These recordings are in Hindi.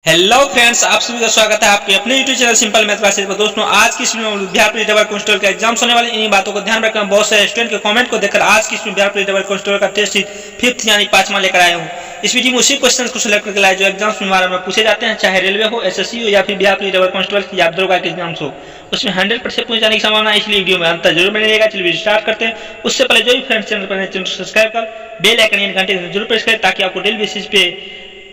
हेलो फ्रेंड्स, आप सभी का स्वागत है आपके अपने YouTube channel simple math classes पर। दोस्तों, आज की इस वीडियो में बिहार पुलिस डबल कांस्टेबल का एग्जाम होने वाले, इन्हीं बातों को ध्यान रखना। बहुत सारे स्टूडेंट के कमेंट को देखकर आज की इसमें बिहार पुलिस डबल कांस्टेबल का टेस्ट फिफ्थ यानी 5वां लेकर आया हूँ। इस वीडियो में उसी क्वेश्चन को सिलेक्ट करके लाए जो एग्जाम्स में पूछे जाते हैं, चाहे रेलवे हो, एसएससी हो या फिर बिहार पुलिस डबल कांस्टेबल या दरोगा के एग्जाम्स हो, उसमें 100% पूछे जाने की संभावना है। इसलिए वीडियो में अंतर जरूर बनेगा। चलिए स्टार्ट करते हैं। उससे पहले जो भी फ्रेंड्स चैनल पर चैनल सब्सक्राइब कर बेल आइकन घंटे जरूर प्रेस करें, ताकि आपको डेली बेसिस पे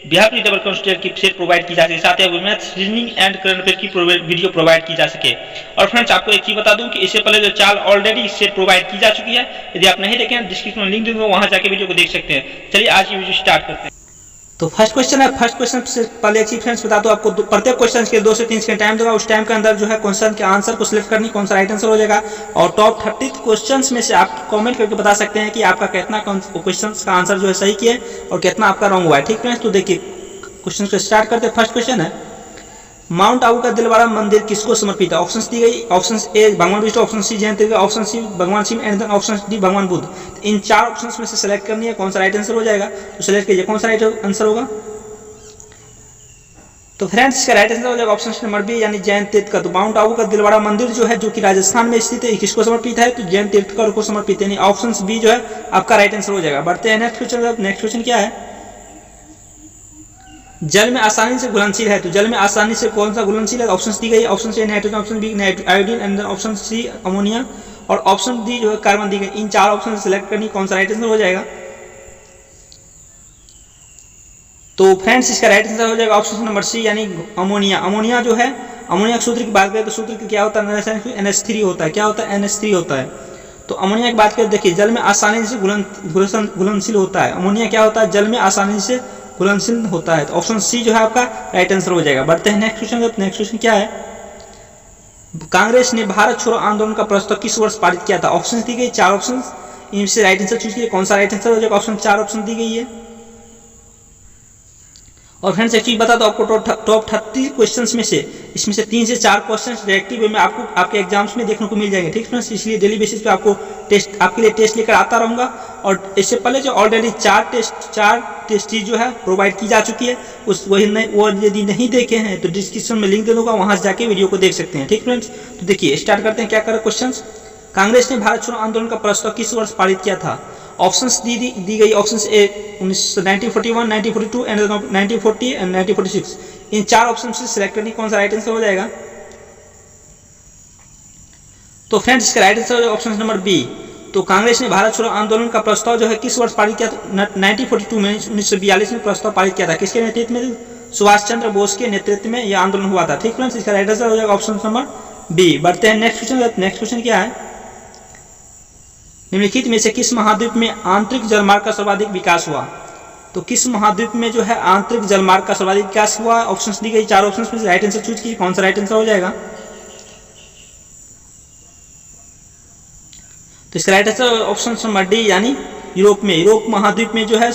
बिहार पुलिस डबल कांस्टेबल की सेट प्रोवाइड की जा सके, साथ ही maths, reasoning and current affair की वीडियो प्रोवाइड की जा सके। और फ्रेंड्स, आपको एक चीज बता दूं कि इससे पहले जो चाल ऑलरेडी सेट प्रोवाइड की जा चुकी है, यदि आप नहीं देखें डिस्क्रिप्शन में लिंक दूंगा, वहां जाके वीडियो को देख सकते हैं। चलिए आज की वीडियो स्टार्ट करते हैं। तो फर्स्ट क्वेश्चन है। फर्स्ट क्वेश्चन से पहले एक चीज फ्रेंड्स बता दो, आपको प्रत्येक क्वेश्चन के 2 से 3 सेकंड टाइम दूंगा। उस टाइम के अंदर जो है क्वेश्चन के आंसर को सिलेक्ट करनी, कौन सा राइट आंसर हो जाएगा। और टॉप 30 क्वेश्चंस में से आप कमेंट करके बता सकते हैं कि आपका कितना क्वेश्चंस का आंसर जो है सही किया और कितना आपका रॉन्ग हुआ है। ठीक फ्रेंड्स, तो देखिए क्वेश्चन को स्टार्ट करते हैं। फर्स्ट क्वेश्चन है, माउंट आबू का दिलवाड़ा मंदिर किसको समर्पित है। ऑप्शंस दी गई, ऑप्शन ए भगवान Vishnu, option C Jayant, option C भगवान शिव एंड ऑप्शन डी भगवान बुद्ध। तो इन 4 ऑप्शंस में से सिलेक्ट करनी है, कौन सा राइट आंसर हो जाएगा। तो सिलेक्ट कीजिए कौन सा राइट आंसर होगा। तो फ्रेंड्स, इसका राइट आंसर हो जाएगा ऑप्शन नंबर बी यानी जैन तीर्थ का। तो माउंट आबू का दिलवाड़ा मंदिर जो है, जो कि राजस्थान में स्थित है, किसको समर्पित है। तो जैन तीर्थकर को समर्पित है, यानी ऑप्शन बी जो है आपका राइट आंसर हो जाएगा। बढ़ते हैं नेक्स्ट क्वेश्चन। नेक्स्ट क्वेश्चन क्या है, जल में आसानी से घुलनशील है। तो जल में आसानी से कौन सा घुलनशील है। ऑप्शन दी गई, option A nitrogen, option B iodine and option C ammonia और ऑप्शन डी जो है कार्बन दी गई। इन 4 ऑप्शन सेलेक्ट करनी, कौन सा राइट आंसर हो जाएगा। तो फ्रेंड्स, इसका राइट आंसर हो जाएगा ऑप्शन नंबर सी यानी अमोनिया। अमोनिया जो है, अमोनिया के सूत्र की बात करें तो सूत्र क्या होता है, NH3 होता है। क्या होता है, NH3 होता है। तो अमोनिया की बात करें, देखिए जल में आसानी से घुलनशील होता है। अमोनिया क्या होता है, जल में आसानी से घुलनशील होता है। तो ऑप्शन सी जो है आपका राइट आंसर हो जाएगा। बढ़ते हैं नेक्स्ट क्वेश्चन। नेक्स्ट क्वेश्चन क्या है, कांग्रेस ने भारत छोड़ो आंदोलन का प्रस्ताव किस वर्ष पारित किया था। ऑप्शन दी गई, 4 ऑप्शन, इनमें से राइट आंसर चूज कीजिए, कौन सा राइट आंसर हो जाएगा। ऑप्शन 4 ऑप्शन दी गई है। और फ्रेंड्स, एक चीज बता दो आपको, टॉप 30 क्वेश्चंस में से इसमें से 3 से 4 क्वेश्चंस डायरेक्टिव वे में आपको आपके एग्जाम्स में देखने को मिल जाएंगे। ठीक फ्रेंड्स, इसलिए डेली बेसिस पे आपको टेस्ट आपके लिए टेस्ट लेकर आता रहूंगा। और इससे पहले जो ऑलरेडी 4 टेस्ट जो है प्रोवाइड की जा चुकी है, उस वो यदि नहीं देखे हैं तो डिस्क्रिप्शन में लिंक दे दूंगा, वहां से जाके वीडियो को देख सकते हैं। ठीक फ्रेंड्स, तो देखिए स्टार्ट करते हैं। क्या करें क्वेश्चन, कांग्रेस ने भारत छोड़ो आंदोलन का प्रस्ताव किस वर्ष पारित किया था। ऑप्शंस दी गई, options A 1941, 1942 and 1940 and 1946। In 4 option से सिलेक्ट करनी, कौन सा राइट आंसर हो जाएगा। तो फ्रेंड्स, इसका राइट आंसर हो जाएगा ऑप्शन नंबर बी। तो कांग्रेस ने भारत छोड़ो आंदोलन का प्रस्ताव जो है किस वर्ष पारित किया था। 1942 में, 1942 में प्रस्ताव पारित किया था। किसके नेतृत्व में, सुभाष चंद्र बोस के नेतृत्व में यह आंदोलन हुआ था। ठीक फ्रेंड्स, इसका राइट आंसर हो जाएगा ऑप्शन नंबर बी। बढ़ते हैं नेक्स्ट क्वेश्चन। नेक्स्ट क्वेश्चन क्या है, निम्नलिखित में से किस महाद्वीप में आंतरिक जलमार्ग का सर्वाधिक विकास हुआ। तो किस महाद्वीप में जो है आंतरिक जलमार्ग का सर्वाधिक विकास हुआ। ऑप्शंस दी गई, 4 ऑप्शंस में से राइट आंसर चूज कीजिए, कौन सा राइट आंसर हो जाएगा। तो इसका right answer option number D यानी यूरोप में, यूरोप महाद्वीप में जो है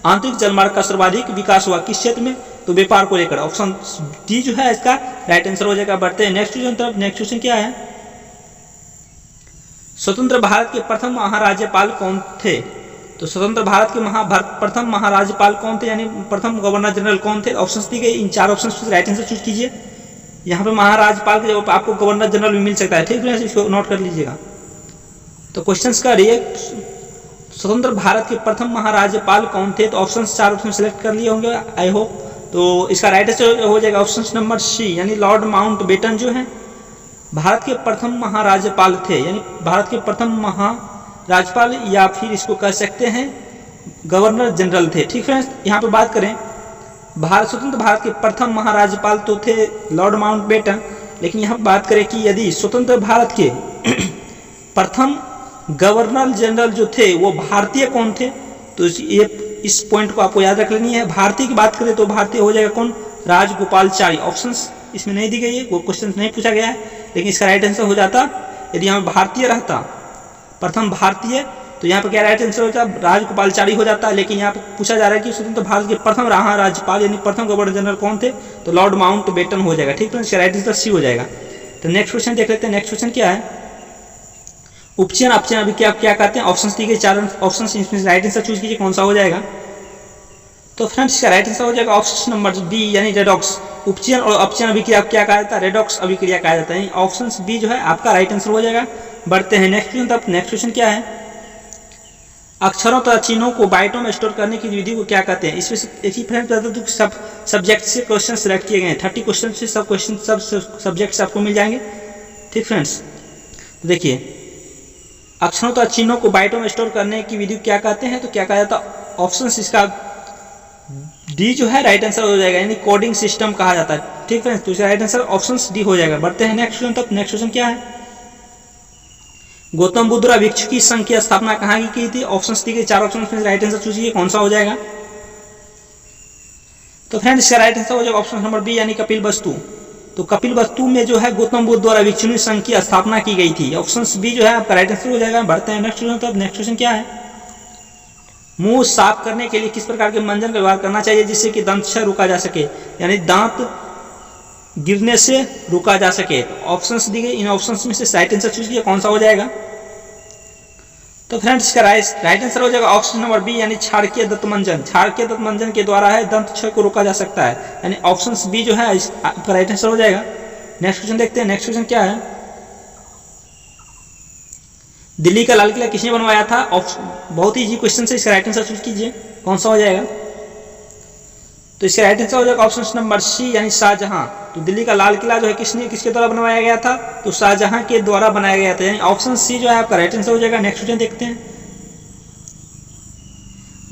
आंतरिक जलमार्ग का सर्वाधिक विकास हुआ। किस क्षेत्र में, तो व्यापार को लेकर। ऑप्शन डी जो है इसका राइट आंसर हो जाएगा। बढ़ते हैं नेक्स्ट क्वेश्चन तरफ। नेक्स्ट क्वेश्चन क्या है, स्वतंत्र भारत के प्रथम महाराज्यपाल कौन थे। तो स्वतंत्र भारत के प्रथम महाराज्यपाल कौन थे, यानी प्रथम गवर्नर जनरल कौन थे। ऑप्शंस दी गई, इन 4 ऑप्शंस से राइट आंसर चूज कीजिए। यहाँ पे महाराज्यपाल के जगह आपको गवर्नर जनरल भी मिल सकता है। ठीक है, इसको नोट कर लीजिएगा। तो क्वेश्चंस का रिएक्ट, स्वतंत्र भारत के प्रथम महाराज्यपाल कौन थे। तो ऑप्शन 4 ऑप्शन सेलेक्ट कर लिए होंगे आई होप। तो इसका राइट आंसर हो जाएगा ऑप्शन नंबर सी यानी लॉर्ड माउंटबेटन जो है भारत के प्रथम महाराज्यपाल थे, यानी भारत के प्रथम महाराज्यपाल या फिर इसको कह सकते हैं गवर्नर जनरल थे। ठीक फ्रेंड्स, यहाँ पे बात करें स्वतंत्र भारत के प्रथम महाराज्यपाल तो थे लॉर्ड माउंटबेटन, लेकिन यहाँ बात करें कि यदि स्वतंत्र भारत के प्रथम गवर्नर जनरल जो थे वो भारतीय कौन थे, तो ये इस पॉइंट को आपको याद रख लेनी है। भारतीय की बात करें तो भारतीय हो जाएगा कौन, राजगोपालचारी। ऑप्शंस इसमें नहीं दी गई है, वो क्वेश्चन नहीं पूछा गया है, लेकिन इसका राइट आंसर हो जाता यदि यहाँ भारतीय रहता प्रथम भारतीय, तो यहाँ पर क्या राइट आंसर होता राजगोपालचारी हो जाता। लेकिन यहाँ पर पूछा जा रहा है कि स्वतंत्र भारत के प्रथम राज्यपाल यानी प्रथम गवर्नर जनरल कौन थे, तो लॉर्ड माउंटबेटन हो जाएगा। ठीक है, इसका राइट आंसर सी हो जाएगा। तो नेक्स्ट क्वेश्चन देख लेते हैं। नेक्स्ट क्वेश्चन क्या है, उपचयन अपचयन अभी क्या कहते हैं। ऑप्शन दी गई, 4 ऑप्शन, इसमें राइट आंसर चूज कीजिए, कौन सा हो जाएगा। तो फ्रेंड्स इसका राइट आंसर हो जाएगा ऑप्शन नंबर बी यानी रेडॉक्स। उपचयन और अपचयन अभिक्रिया क्या कहा जाता है? रेडॉक्स अभिक्रिया कहा जाता है। ऑप्शन बी जो है आपका राइट आंसर हो जाएगा। बढ़ते हैं नेक्स्ट क्वेश्चन। तब नेक्स्ट क्वेश्चन क्या है? अक्षरों तथा चिन्हों को बाइटों में स्टोर करने की विधि को क्या कहते हैं? इसमें एक ही फ्रेंड बता दूं सब सब्जेक्ट से क्वेश्चन सिलेक्ट किए गए हैं। 30 क्वेश्चन से सब क्वेश्चन सब सब्जेक्ट से आपको मिल जाएंगे। ठीक फ्रेंड्स, तो देखिए अक्षरों तथा चिन्हों को बाइटों में स्टोर करने की विधि को क्या कहते हैं? तो क्या कहा जाता है? ऑप्शन इसका डी जो है राइट आंसर हो जाएगा, यानी कोडिंग सिस्टम कहा जाता है। ठीक फ्रेंड्स, तो इसका राइट आंसर ऑप्शन डी हो जाएगा। बढ़ते हैं नेक्स्ट क्वेश्चन। तक नेक्स्ट क्वेश्चन क्या है? गौतम बुद्ध वृक्ष की संघ की स्थापना कहाँ की थी? ऑप्शन डी के 4 ऑप्शन में राइट आंसर चूजिए, कौन सा हो जाएगा? तो फ्रेंड्स इसका राइट आंसर हो जाएगा ऑप्शन नंबर बी यानी कपिल वस्तु। तो कपिल वस्तु में जो है गौतम बुद्ध द्वारा विक्षुणी संघ की स्थापना की गई थी। ऑप्शन बी जो है आपका राइट आंसर हो जाएगा। बढ़ते हैं नेक्स्ट क्वेश्चन। तब नेक्स्ट क्वेश्चन क्या है? मुंह साफ करने के लिए किस प्रकार के मंजन का व्यवहार करना चाहिए जिससे कि दंत क्षय रोका जा सके, यानी दांत गिरने से रोका जा सके? तो ऑप्शंस दी गई, इन ऑप्शंस में से राइट आंसर चूज कीजिए, कौन सा हो जाएगा? तो फ्रेंड्स इसका राइट आंसर हो जाएगा ऑप्शन नंबर बी यानी क्षारकीय दंत मंजन। क्षारकीय दंत मंजन के द्वारा है दंत क्षय को रोका जा सकता है, यानी ऑप्शन बी जो है आपका राइट आंसर हो जाएगा। नेक्स्ट क्वेश्चन देखते हैं। नेक्स्ट क्वेश्चन क्या है? दिल्ली का लाल किला किसने बनवाया था? बहुत ही इजी क्वेश्चन है, इसका राइट आंसर चूज कीजिए, कौन सा हो जाएगा? तो इसका राइट आंसर हो जाएगा ऑप्शन नंबर सी यानी शाहजहां। तो दिल्ली का लाल किला जो है किसके द्वारा बनवाया गया था? तो शाहजहां के द्वारा बनाया गया था, यानी ऑप्शन सी जो है आपका राइट आंसर हो जाएगा। नेक्स्ट क्वेश्चन देखते हैं।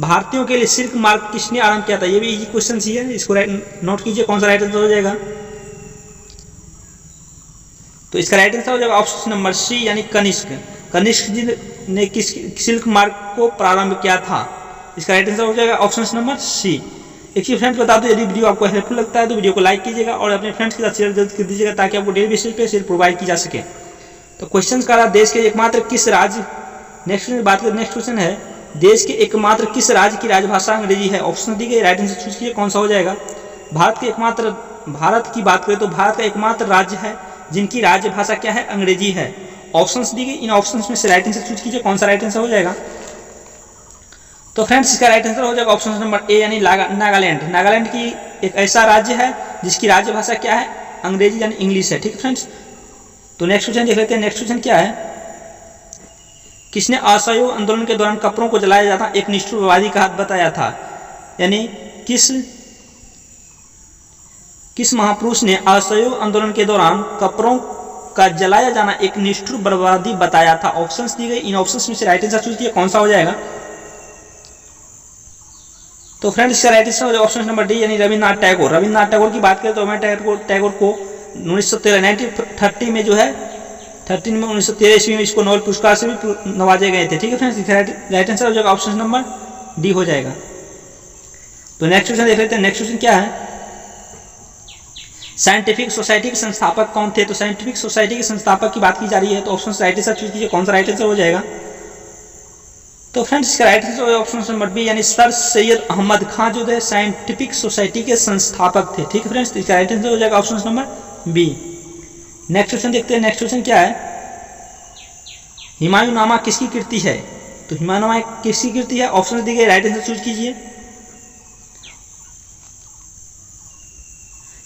भारतीयों के लिए सिल्क मार्ग किसने आरंभ किया था? ये भी इजी क्वेश्चन ही है, इसको नोट कीजिए, कौन सा राइट आंसर हो जाएगा? तो इसका राइट आंसर हो जाएगा ऑप्शन नंबर सी यानी कनिष्क। कनिष्क जी ने किस सिल्क मार्ग को प्रारंभ किया था? इसका राइट आंसर हो जाएगा ऑप्शन नंबर सी। एक ही फ्रेंड्स बता दो, यदि वीडियो आपको हेल्पफुल लगता है तो वीडियो को लाइक कीजिएगा और अपने फ्रेंड्स के साथ शेयर जल्द कर दीजिएगा ताकि आपको डेली बेसिस पे शेयर प्रोवाइड की जा सके। तो क्वेश्चन का देश के एकमात्र किस राज्य, नेक्स्ट बात करें, नेक्स्ट क्वेश्चन है देश के एकमात्र किस राज्य की राजभाषा अंग्रेजी है? ऑप्शन दी गई, राइट आंसर चूज कीजिए, कौन सा हो जाएगा? भारत की बात करें तो भारत का एकमात्र राज्य है जिनकी राजभाषा क्या है? अंग्रेजी है। ऑप्शंस दी गई, इन ऑप्शंस में से राइट आंसर चूज कीजिए, कौन सा राइट आंसर हो जाएगा? तो फ्रेंड्स इसका राइट आंसर हो जाएगा ऑप्शन नंबर ए यानी नागालैंड। नागालैंड की एक ऐसा राज्य है जिसकी राजभाषा क्या है? अंग्रेजी यानी इंग्लिश है। ठीक है फ्रेंड्स, तो नेक्स्ट क्वेश्चन देख लेते हैं। नेक्स्ट क्वेश्चन क्या है? किसने असहयोग आंदोलन के दौरान कपड़ों को जलाया जाता एक निष्ठुरवादी का हाथ बताया था? यानी किस महापुरुष ने असहयोग आंदोलन के दौरान कपड़ों का जलाया जाना एक निष्ठुर बर्बादी बताया था? ऑप्शंस दी गई, इन ऑप्शंस में से राइट आंसर चूज कीजिए, कौन सा हो जाएगा? तो फ्रेंड्स इसका राइट आंसर हो जाएगा ऑप्शन नंबर डी यानी रविन्द्रनाथ टैगोर। रविन्द्रनाथ टैगोर की बात करें तो रविन्द्रनाथ टैगोर को 1930 में जो है 13 में 1913 ईस्वी में इसको नोबेल पुरस्कार से भी नवाजे गए थे। ठीक है फ्रेंड्स, राइट आंसर हो जाएगा ऑप्शन नंबर डी हो जाएगा। तो नेक्स्ट क्वेश्चन देख लेते हैं। नेक्स्ट क्वेश्चन क्या है? साइंटिफिक सोसाइटी के संस्थापक कौन थे? तो साइंटिफिक सोसाइटी के संस्थापक की बात की जा रही है, तो ऑप्शन राइट आंसर चूज कीजिए, कौन सा राइट आंसर हो जाएगा? तो फ्रेंड्स इसका राइट आंसर हो ऑप्शन नंबर बी यानी सर सैयद अहमद खान जो है साइंटिफिक सोसाइटी के संस्थापक थे। ठीक है फ्रेंड्स, इसका राइट आंसर हो जाएगा option number B. Next question देखते हैं। नेक्स्ट क्वेश्चन क्या है? हुमायूंनामा किसकी कृति है? तो हुमायूंनामा किसकी कृति है? ऑप्शन दी गई, राइट आंसर चूज कीजिए।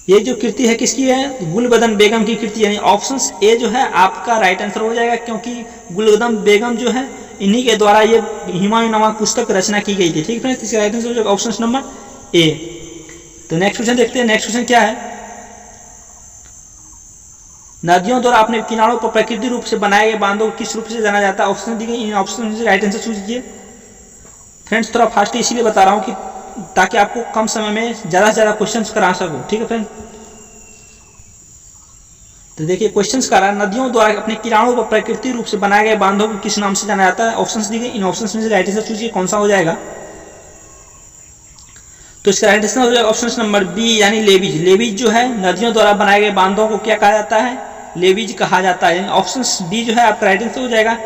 ये जो कृति है किसकी है? गुलबदन बेगम की कृति, यानी ऑप्शन ए जो है आपका राइट आंसर हो जाएगा, क्योंकि गुलबदन बेगम जो है इन्हीं के द्वारा ये हुमायूंनामा पुस्तक रचना की गई थी। ठीक है फ्रेंड्स, इसका राइट आंसर हो जाएगा ऑप्शन नंबर ए। तो नेक्स्ट क्वेश्चन देखते हैं। नेक्स्ट क्वेश्चन क्या है? नदियों द्वारा अपने किनारों पर प्राकृतिक रूप से बनाए गए बांधों को किस रूप से जाना जाता है? ऑप्शन दी गई, इन ऑप्शन से राइट आंसर चूज कीजिए। फ्रेंड्स थोड़ा फास्ट इसीलिए बता रहा हूँ कि ताकि आपको कम समय में ज़्यादा से ज़्यादा क्वेश्चंस करा सकूँ। ठीक है फ्रेंड, तो देखिए क्वेश्चंस करा, नदियों द्वारा अपने किनारों पर प्राकृतिक रूप से बनाए गए बांधों को किस नाम से जाना जाता है? ऑप्शंस दी गई, इन ऑप्शंस में से राइट आंसर चूजिए, कौन सा हो जाएगा? तो इसका राइट आंसर हो जाएगा ऑप्शन नंबर बी यानी लेवीज। लेवीज जो है नदियों द्वारा बनाए गए बांधों को क्या कहा जाता है? लेवीज कहा जाता है। ऑप्शन डी जो है आपका राइट आंसर हो जाएगा।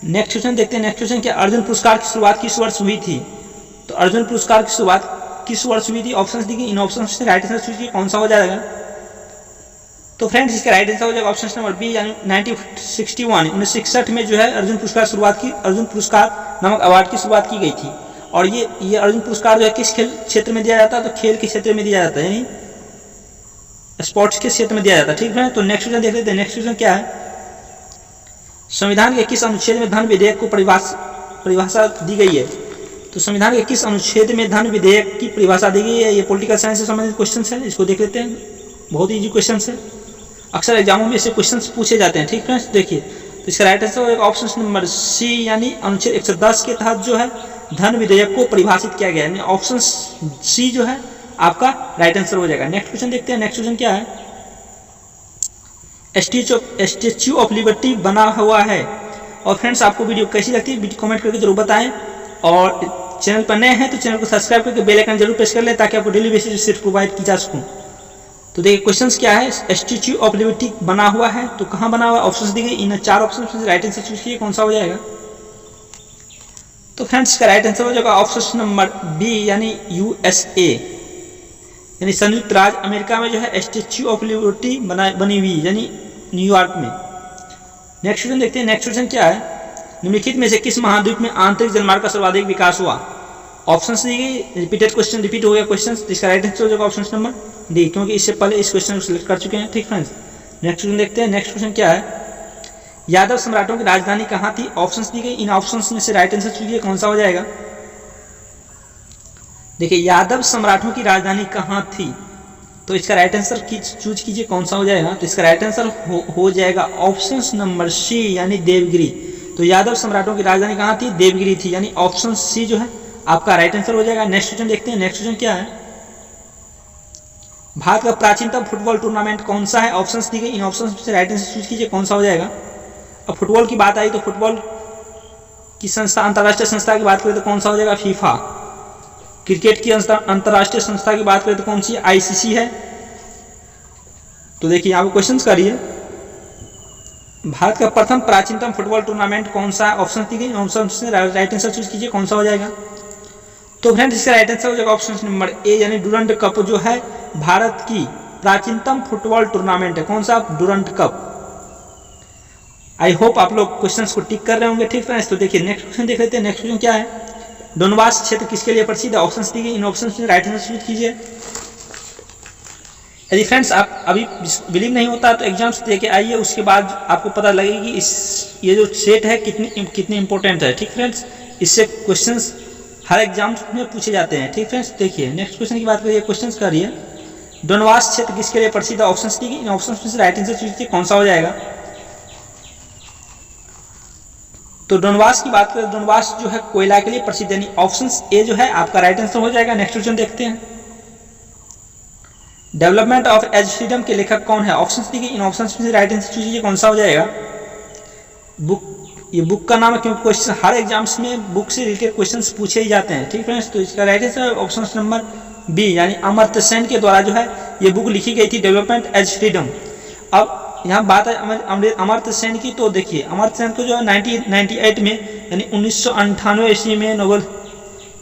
नेक्स्ट क्वेश्चन देखते हैं। नेक्स्ट क्वेश्चन क्या? अर्जुन पुरस्कार की शुरुआत किस वर्ष हुई थी? तो अर्जुन पुरस्कार की शुरुआत किस वर्ष हुई थी? ऑप्शन दी गई, इन ऑप्शन से राइट आंसर चूजिए, कौन सा हो जाएगा? तो फ्रेंड्स इसका राइट आंसर हो जाएगा ऑप्शन नंबर बी यानी 1961 में जो है अर्जुन पुरस्कार नामक अवार्ड की शुरुआत की गई थी। और ये अर्जुन पुरस्कार जो है किस खेल क्षेत्र में दिया जाता है, तो खेल के क्षेत्र में दिया जाता है, यानी स्पोर्ट्स के क्षेत्र में दिया जाता है। ठीक है, तो नेक्स्ट क्वेश्चन देख लेते हैं। नेक्स्ट क्वेश्चन क्या है, संविधान के किस अनुच्छेद में धन विधेयक को परिभाषा दी गई है? तो संविधान के किस अनुच्छेद में धन विधेयक की परिभाषा दी गई है? ये पॉलिटिकल साइंस से संबंधित क्वेश्चन है, इसको देख लेते हैं। बहुत इजी क्वेश्चन है, अक्सर एग्जामों में ऐसे क्वेश्चन पूछे जाते हैं। ठीक है, देखिए तो इसका राइट आंसर होगा ऑप्शन नंबर सी, यानी अनुच्छेद 110 के तहत जो है धन विधेयक को परिभाषित किया गया है। ऑप्शन सी जो है आपका राइट आंसर हो जाएगा। नेक्स्ट क्वेश्चन देखते हैं। नेक्स्ट क्वेश्चन क्या है, स्टैच्यू ऑफ लिबर्टी बना हुआ है। और फ्रेंड्स आपको वीडियो कैसी लगती है वीडियो कमेंट करके जरूर बताएं, और चैनल पर नए हैं तो चैनल को सब्सक्राइब करके बेल आइकन जरूर प्रेस कर लें ताकि आपको डेली बेसिस से प्रोवाइड की जा सकूं। तो देखिए क्वेश्चंस क्या है, स्टैच्यू ऑफ लिबर्टी बना हुआ है, तो कहाँ बना हुआ है? ऑप्शंस दी गई, इन 4 ऑप्शन में राइट आंसर चूज कीजिए, कौन सा हो जाएगा? तो फ्रेंड्स इसका राइट आंसर हो जाएगा ऑप्शन नंबर बी, यानी यूएसए, यानी संयुक्त राज्य अमेरिका में जो है स्टैच्यू ऑफ लिबर्टी बनी हुई, यानी न्यूयॉर्क में। नेक्स्ट क्वेश्चन देखते हैं। नेक्स्ट क्वेश्चन क्या है, निम्नलिखित में से किस महाद्वीप में आंतरिक जलमार्ग का सर्वाधिक विकास हुआ? ऑप्शन दी गई, रिपीटेड क्वेश्चन, रिपीट हो गया क्वेश्चन, इसका राइट आंसर हो जाएगा ऑप्शन नंबर डी, क्योंकि इससे पहले इस क्वेश्चन को सिलेक्ट कर चुके हैं। ठीक फ्रेंड्स, नेक्स्ट क्वेश्चन देखते हैं। नेक्स्ट क्वेश्चन क्या है, यादव सम्राटों की राजधानी कहाँ थी? ऑप्शंस दी गई, इन ऑप्शंस में से राइट आंसर चूजिए, कौन सा हो जाएगा? देखिए यादव सम्राटों की राजधानी कहाँ थी, तो इसका राइट आंसर चूज कीजिए, कौन सा हो जाएगा? तो इसका राइट आंसर हो जाएगा ऑप्शन नंबर सी, यानी देवगिरी। तो यादव सम्राटों की राजधानी कहाँ थी? देवगिरी थी, यानी ऑप्शन सी जो है आपका राइट आंसर हो जाएगा। नेक्स्ट क्वेश्चन देखते हैं। नेक्स्ट क्वेश्चन क्या है, भारत का प्राचीनतम फुटबॉल टूर्नामेंट कौन सा है? ऑप्शंस दी गई, इन ऑप्शंस से राइट आंसर चूज कीजिए, कौन सा हो जाएगा? अब फुटबॉल की बात आई तो फुटबॉल की संस्था, अंतर्राष्ट्रीय संस्था की बात करें तो कौन सा हो जाएगा? फीफा। क्रिकेट की अंतर्राष्ट्रीय संस्था की बात करें तो कौन सी? आईसीसी है। तो देखिए यहाँ पे क्वेश्चन करिए, भारत का प्रथम प्राचीनतम फुटबॉल टूर्नामेंट कौन सा है? ऑप्शन दी गई, ऑप्शन से राइट आंसर चूज कीजिए, कौन सा हो जाएगा? तो फ्रेंड्स इसका राइट आंसर हो जाएगा ऑप्शन नंबर ए, यानी डुरंड कप जो है भारत की प्राचीनतम फुटबॉल टूर्नामेंट है। कौन सा? Durand cup. आई होप आप लोग क्वेश्चंस को टिक कर रहे होंगे। ठीक फ्रेंड्स, तो देखिए नेक्स्ट क्वेश्चन देख लेते हैं। नेक्स्ट क्वेश्चन क्या है, डोनबास क्षेत्र किसके लिए प्रसिद्ध है? ऑप्शंस दी गई, इन ऑप्शंस में राइट आंसर चूज कीजिए। यदि फ्रेंड्स आप अभी बिलीव नहीं होता तो एग्जाम्स दे के आइए, उसके बाद आपको पता लगेगी ये जो सेट है कितनी इंपॉर्टेंट है। ठीक फ्रेंड्स, इससे क्वेश्चंस हर एग्जाम में पूछे जाते हैं। ठीक फ्रेंड्स, देखिए नेक्स्ट क्वेश्चन की बात करिए, क्वेश्चन करिए, डोनबास क्षेत्र किसके लिए प्रसिद्ध है? ऑप्शंस दी गई, इन ऑप्शंस में से राइट आंसर चूज कीजिए, कौन सा हो जाएगा? तो डोनबास की बात करें, डोनबास जो है कोयला के लिए प्रसिद्ध, यानी ऑप्शन ए जो है आपका राइट आंसर हो जाएगा। नेक्स्ट क्वेश्चन देखते हैं, डेवलपमेंट ऑफ एज फ्रीडम के लेखक कौन है? ऑप्शंस दी गई, इन ऑप्शंस में से राइट आंसर चूज कीजिए, कौन सा हो जाएगा? ये बुक का नाम है क्योंकि क्वेश्चन हर एग्जाम्स में बुक से रिलेटेड क्वेश्चंस पूछे ही जाते हैं। ठीक फ्रेंड्स, तो इसका right answer option number B, यानी अमर्त्य सेन के द्वारा जो है ये बुक लिखी गई थी, डेवलपमेंट एज फ्रीडम। अब यहाँ बात है अमर्त्य सेन की, तो देखिए अमर्त्य सेन को जो है 1998 में, यानी 1998 ईस्वी में नोबेल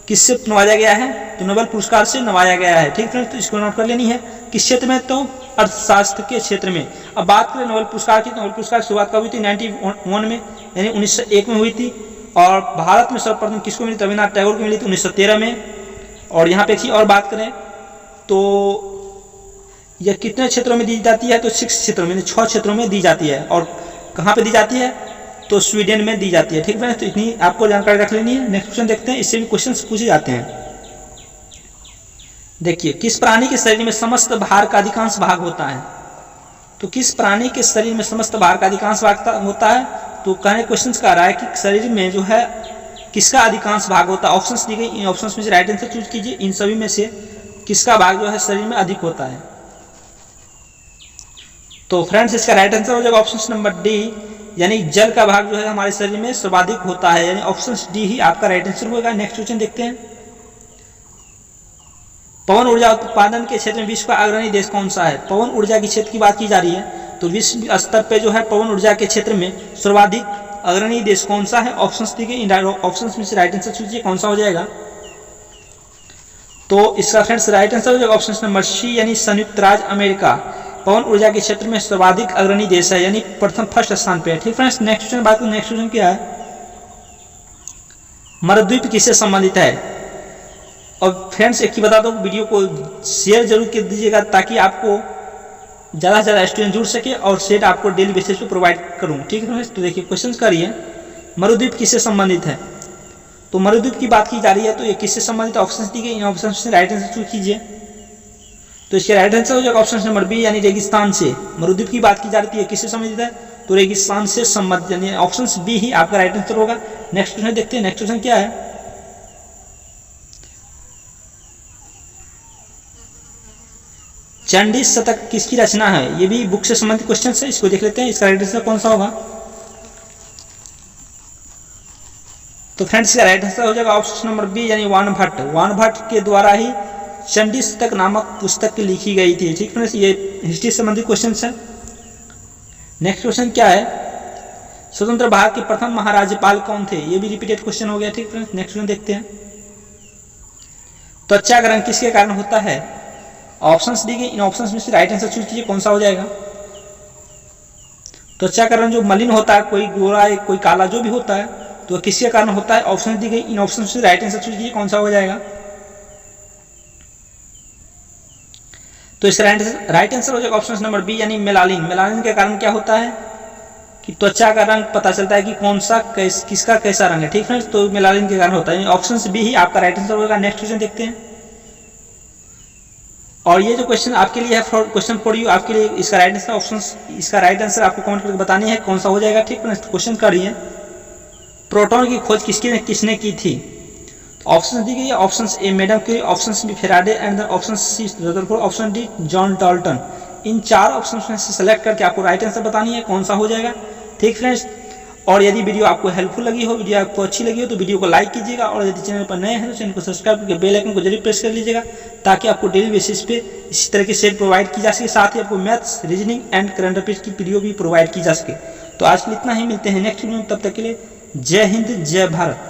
किससे नवाजा गया है? तो नोबेल पुरस्कार से नवाजा गया है। ठीक फ्रेंड्स, तो इसको नोट कर लेनी है। किस क्षेत्र में? तो अर्थशास्त्र के क्षेत्र में। अब बात करें नोबेल पुरस्कार की, तो नोबेल पुरस्कार की शुरुआत कब हुई थी? 1991 में, यानी 1901 में हुई थी। और भारत में सर्वप्रथम किसको मिली? रविन्द्रनाथ टैगोर को मिली थी 1913 में। और यहाँ पे और बात करें तो यह कितने क्षेत्रों में दी जाती है? तो 6 क्षेत्रों में, 6 क्षेत्रों में दी जाती है। और कहाँ पे दी जाती है? तो स्वीडन में दी जाती है। ठीक है, तो इतनी आपको जानकारी रख लेनी है। नेक्स्ट क्वेश्चन देखते हैं, इससे भी क्वेश्चन पूछे जाते हैं। देखिए, किस प्राणी के शरीर में समस्त भार का अधिकांश भाग होता है? तो किस प्राणी के शरीर में समस्त भार का अधिकांश भाग होता है? तो कहने क्वेश्चन का रहा है कि शरीर में जो है किसका अधिकांश भाग होता है? ऑप्शंस दी गई, इन ऑप्शंस में से राइट आंसर चूज कीजिए, इन सभी में से किसका भाग जो है शरीर में अधिक होता है? तो फ्रेंड्स इसका राइट आंसर हो जाएगा ऑप्शन नंबर डी, यानी जल का भाग जो है हमारे शरीर में सर्वाधिक होता है, यानी ऑप्शन डी ही आपका राइट आंसर होगा। नेक्स्ट क्वेश्चन देखते हैं, पवन ऊर्जा उत्पादन के क्षेत्र में विश्व का अग्रणी देश कौन सा है? पवन ऊर्जा के क्षेत्र की बात की जा रही है, तो विश्व स्तर पे जो है पवन ऊर्जा के क्षेत्र में सर्वाधिक अग्रणी देश कौन सा है? ऑप्शंस दी गई, ऑप्शंस में से राइट आंसर चूजिए, कौन सा हो जाएगा? तो इसका फ्रेंड्स राइट आंसर हो जाएगा ऑप्शन नंबर सी, यानी संयुक्त राज्य अमेरिका पवन ऊर्जा के क्षेत्र में सर्वाधिक अग्रणी देश है, यानी फर्स्ट स्थान पे है। ठीक फ्रेंड्स, नेक्स्ट क्वेश्चन बात करें, नेक्स्ट क्वेश्चन क्या है, मरद्वीप किससे संबंधित है? और फ्रेंड्स एक ही बता दो, वीडियो को शेयर जरूर कर दीजिएगा ताकि आपको ज़्यादा से ज़्यादा स्टूडेंट जुड़ सके और सेट आपको डेली बेसिस पे प्रोवाइड करूँ। ठीक है फ्रेंड्स, तो देखिए क्वेश्चन करिए, मरुद्वीप किससे संबंधित है? तो मरुद्वीप की बात की जा रही है, तो ये किससे संबंधित ऑप्शन दी गई, इन ऑप्शन से राइट आंसर चूज कीजिए। तो इसके राइट आंसर हो जाएगा ऑप्शन नंबर बी यानी रेगिस्तान से। मरुद्वीप की बात की जा रही है किससे संबंधित है, तो रेगिस्तान से संबंधित यानी ऑप्शन बी ही आपका राइट आंसर होगा। नेक्स्ट क्वेश्चन देखते हैं, नेक्स्ट क्वेश्चन क्या है, चंडी शतक किसकी रचना है? ये भी बुक से संबंधित क्वेश्चन है, इसको देख लेते हैं, इसका राइट आंसर कौन सा होगा। तो फ्रेंड्स इसका राइट आंसर हो जाएगा ऑप्शन नंबर बी यानी वान भट्ट। वान भट्ट के द्वारा ही चंडी शतक नामक पुस्तक लिखी गई थी। ठीक फ्रेंड्स, ये हिस्ट्री से संबंधित क्वेश्चन है। नेक्स्ट क्वेश्चन क्या है, स्वतंत्र भारत के प्रथम महाराज्यपाल कौन थे? ये भी रिपीटेड क्वेश्चन हो गया। ठीक फ्रेंड्स, नेक्स्ट क्वेश्चन देखते हैं, त्वचाग्रहण किसके कारण होता है? ऑप्शंस दी गई, इन ऑप्शंस में से राइट आंसर चूज कीजिए, कौन सा हो जाएगा। त्वचाग्रहण जो मलिन होता है, कोई गोरा कोई काला जो भी होता है, तो किसके कारण होता है? ऑप्शन दी गई, इन ऑप्शन से राइट आंसर चूज कीजिए, कौन सा हो जाएगा। तो इसका राइट आंसर हो जाएगा ऑप्शन नंबर बी यानी मेलानिन। मेलानिन के कारण क्या होता है कि त्वचा का रंग पता चलता है कि कौन सा किसका कैसा रंग है। ठीक फ्रेंड्स, तो मेलानिन के कारण होता है, ऑप्शन बी ही आपका राइट आंसर होगा। नेक्स्ट क्वेश्चन देखते हैं, और ये जो क्वेश्चन आपके लिए है क्वेश्चन फॉर यू, आपके लिए इसका राइट आंसर ऑप्शन, इसका राइट आंसर आपको कमेंट करके बतानी है कौन सा हो जाएगा। ठीक फ्रेंड्स, क्वेश्चन करिए, प्रोटॉन की खोज किसने की थी? ऑप्शन दी गई है, option A Madame Curie, option B Faraday and option C Rutherford, option D John Dalton. इन चार ऑप्शन में से सेलेक्ट करके आपको राइट आंसर बतानी है कौन सा हो जाएगा। ठीक फ्रेंड्स, और यदि वीडियो आपको हेल्पफुल लगी हो, वीडियो आपको अच्छी लगी हो, तो वीडियो को लाइक कीजिएगा, और यदि चैनल पर नए हैं तो चैनल को सब्सक्राइब करके बेल आइकन को जरूर प्रेस कर लीजिएगा ताकि आपको डेली बेसिस पे इसी तरह की सेट प्रोवाइड की जा सके, साथ ही आपको maths, reasoning and current affairs की वीडियो भी प्रोवाइड की जा सके। तो आज के लिए इतना ही, मिलते हैं नेक्स्ट वीडियो में, तब तक के लिए जय हिंद जय भारत।